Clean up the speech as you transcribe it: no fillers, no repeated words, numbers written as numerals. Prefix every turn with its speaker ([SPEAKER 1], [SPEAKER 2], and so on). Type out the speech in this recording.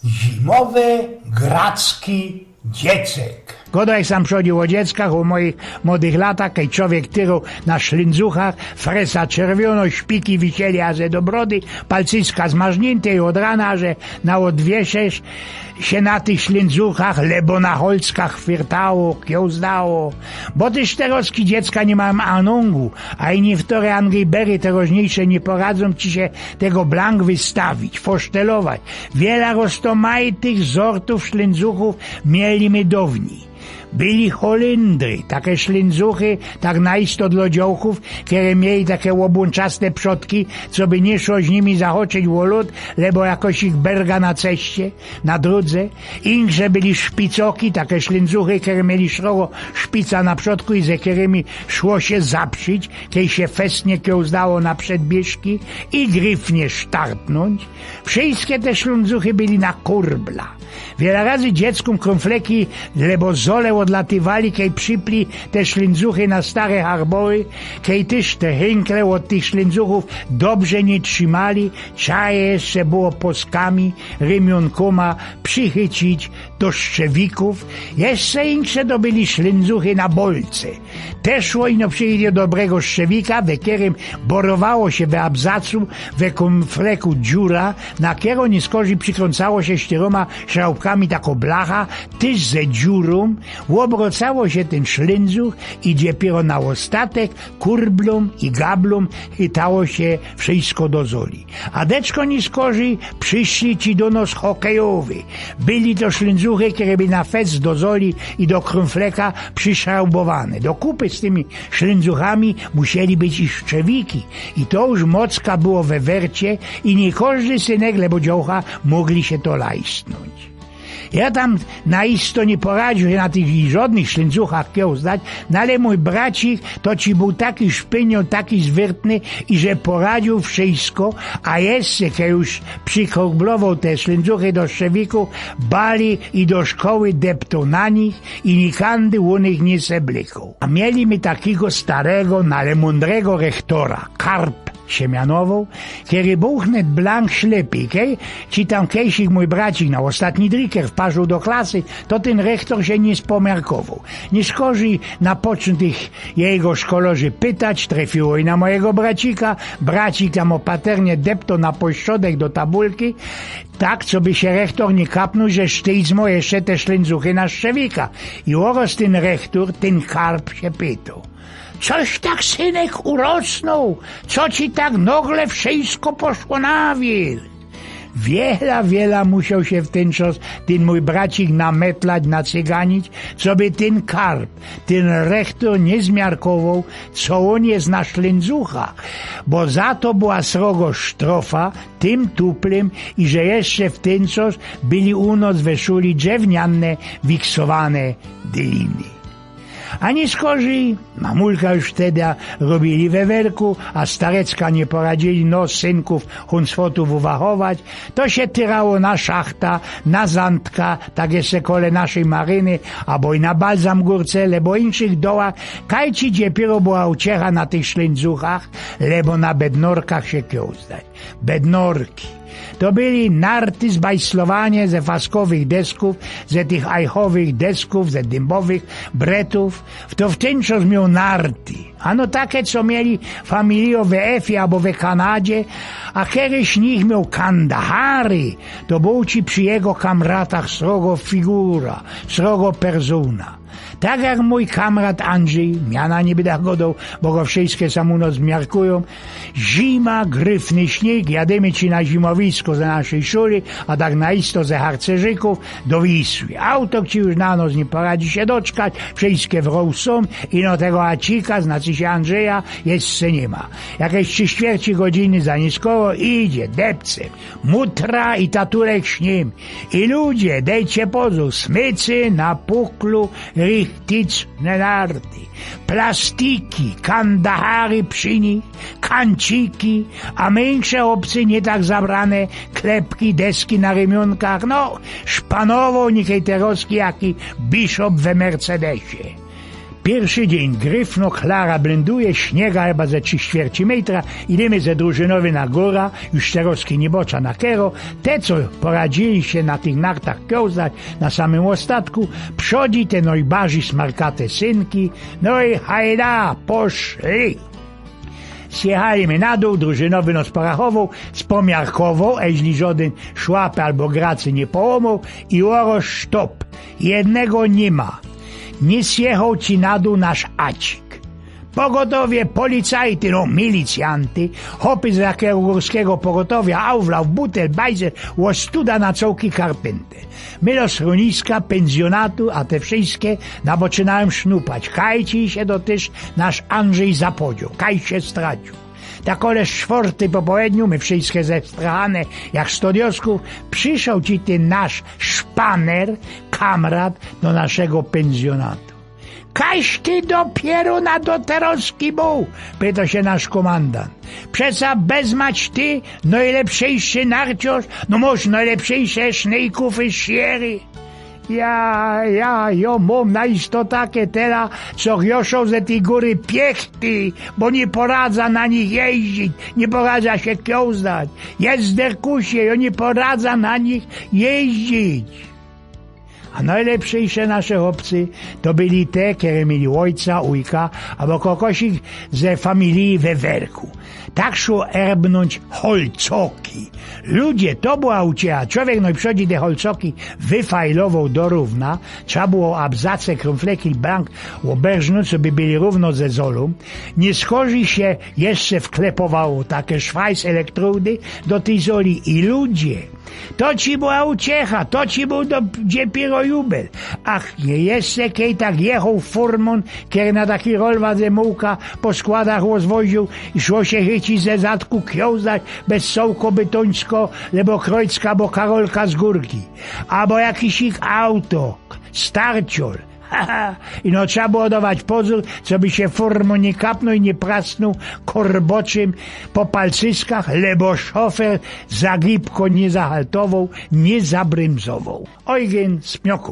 [SPEAKER 1] Zimowy gracki dziecek.
[SPEAKER 2] Godo jak sam chodził o dzieckach, o moich młodych latach, kiedy człowiek tyrał na szlindzuchach, fresa czerwiono, szpiki wisieli aże do brody, palcyska zmarznięte i od rana, że na odwieszesz się na tych szlindzuchach, lebo na holckach chwirtało, kiełzdało. Bo też teroski dziecka nie mają anongu, a i niektóre angrybery teroźniejsze nie poradzą ci się tego blank wystawić, fosztelować. Wiele roztomajtych sortów szlindzuchów mieli my dawni. Byli Holendry, takie szlindzuchy, tak najsto dla dziołków, które mieli takie łobunczaste przodki, co by nie szło z nimi zachoczyć w lód, lebo jakoś ich berga na ceście, na drudze. Ingrze byli szpicoki, takie szlindzuchy, które mieli szrogo szpica na przodku i ze którymi szło się zapszyć, kiedy się festnie kiełzdało na przedbieżki i gryfnie sztarpnąć. Wszystkie te szlindzuchy byli na kurbla. Wiele razy dzieckom konfleki, lebo zole odlatywali, kiedy przypli te szlindzuchy na stare harbory, kiedy też te hinkle od tych szlindzuchów dobrze nie trzymali, trzeba jeszcze było poskami, rymionkoma przychycić do szczewików. Jeszcze insze to byli szlindzuchy na bolce. Też szło ino przyjść do dobrego szczewika, we którym borowało się we abzacu, we konfleku dziura, na którą nieskorzy przykręcało się 4 szrałkami taką blacha, też ze dziurą, obrocało się ten szlindzuch i dopiero na ostatek kurblom i gablom chytało się wszystko do zoli. A deczko nieskorzy przyszli ci do nas hokejowy. Byli to szlindzuchy, które były na fest do zoli i do krąfleka przyszraubowane. Do kupy z tymi szlindzuchami musieli być i szczewiki. I to już mocka było we wercie i nie każdy synek, lebo dziołcha, mogli się to lajstnąć. Ja tam naisto nie poradził się na tych żadnych szlindzuchach kiełzdać, no ale mój bracik to ci był taki szpynio, taki zwyrtny i że poradził wszystko, a jeszcze kiedy już przykorblował te szlindzuchy do szczewików, bali i do szkoły deptał na nich i nikandy u nich nie seblikał. A mieli my takiego starego, no ale mądrego rektora, Karp się mianował, kiedy buchnet blank ślepy, ci tam kejsik mój bracik na ostatni driker wparzył do klasy, to ten rektor się nie spomiarkował. Nie skorzy na początek jego szkolorzy pytać, trafiło i na mojego bracika, bracik tam opaternie depto na pośrodek do tabulki, tak, co by się rektor nie kapnął, że sztycmo jeszcze te szlindzuchy na szczewika. I oraz ten rektor, ten Karp się pytał: coś tak, synek, urosnął? Co ci tak nagle wszystko poszło na wir? Wiele musiał się w ten czas ten mój bracik nametlać, nacyganić, co by ten Karp, ten rektor nie zmiarkował, co on jest na szlindzuchach, bo za to była srogo sztrofa, tym tuplem i że jeszcze w ten czas byli u nas we szuli drewniane, wiksowane dyliny. A nie skorzy, mamulka już wtedy robili wewerku, a starecka nie poradzili nos synków huncwotów uwachować, to się tyrało na szachta, na zantka, tak jeszcze kole naszej maryny, albo i na Balzam Górce, lebo inszych dołach, kajci dopiero była uciecha na tych szlindzuchach, lebo na bednorkach się kiełzdać. Bednorki. To byli narty zbajslowanie ze faskowych desków, ze tych ajchowych desków, ze dębowych bretów. To w ten czas miał narty. Ano takie, co mieli familio w Efie albo w Kanadzie, a kiedyś nich miał Kandahary. To był ci przy jego kamratach srogo figura, srogo persona. Tak jak mój kamrat Andrzej, miana nie będę go dał, bo go wszystkie samuno zmiarkują, zima, gryfny śnieg, jademy ci na zimowisko ze naszej szuli, a tak naisto ze harcerzyków do Wisły. Auto ci już na noc nie poradzi się doczkać, wszystkie wrą są i no tego acika, znaczy się Andrzeja, jeszcze nie ma. Jakieś 3/4 godziny za niskoło idzie, depce, mutra i tatulek śniem. I ludzie, dejcie pozór, smycy na puklu, richtyczne narty, plastiki, kandahary przy nich, kanciki, a mniejsze obcy nie tak zabrane, klepki, deski na ramionkach, no, szpanował nikejterowski jaki bishop we Mercedesie. Pierwszy dzień gryfno Klara blenduje, śniega chyba ze 3/4 metra, idziemy ze drużynowy na góra, już Czerowski nie bocza na kero, te co poradzili się na tych nartach kiełzać na samym ostatku, przodzi te nojbarzy smarkate synki, no i hajda, poszli. Zjechaliśmy na dół, drużynowy nos porachował, spomiarkował, jeśli żaden szłapy albo gracy nie połomał i oro sztop, jednego nie ma. Nie zjechał ci na dół nasz acik. Pogotowie, policajty, no milicjanty, hopy z jakiego górskiego pogotowia, auflaw, butel, bajzer, łostuda na cołki karpęty. My do schroniska, pensjonatu, a te wszystkie napoczynają sznupać. Kajci się dotyż nasz Andrzej zapodział, kaj się stracił. Tak ole 4 po południu, my wszystkie zestrachane jak stodiosków, przyszedł ci ten nasz szpaner, kamrat do naszego pensjonatu. Kaś ty dopiero na doterowski był, pyta się nasz komandant. Przesa bezmać ty najlepszejszy narciarz, no może najlepszejsze sznejków i siery. Ja mam na isto takie teraz, co joszą ze tej góry piechty, bo nie poradza na nich jeździć, nie poradza się kiełzdać. Jest derkusie, nie poradza na nich jeździć. A najlepszejsze nasze chłopcy to byli te, które mieli ojca, ujka albo kokosik ze familii Wewerku. Tak szło erbnąć holcoki. Ludzie, to była uciecha. Człowiek no i przychodzi te holcoki wyfajlował do równa. Trzeba było abzace, krumfleki, bank oberżnąć, żeby byli równo ze zolą. Nie skorzy się jeszcze wklepowało takie szwajs elektrody do tej zoli i ludzie. To ci była uciecha, to ci był dopiero jubel. Ach, nie jeszcze kiedy tak jechał furman, kiedy na taki rolwa ze mułka po składach rozwoził i szło się chyci ze zadku kiełzać bez sołko bytońsko, lebo Krojcka, bo Karolka z górki. Albo jakiś ich auto, starciol. I no trzeba było dawać pozór, co by się furman nie kapnął i nie prasnął korboczym po palcyskach, lebo szofer za gipko nie zahaltował, nie zabrymzował. Eugen Smioków.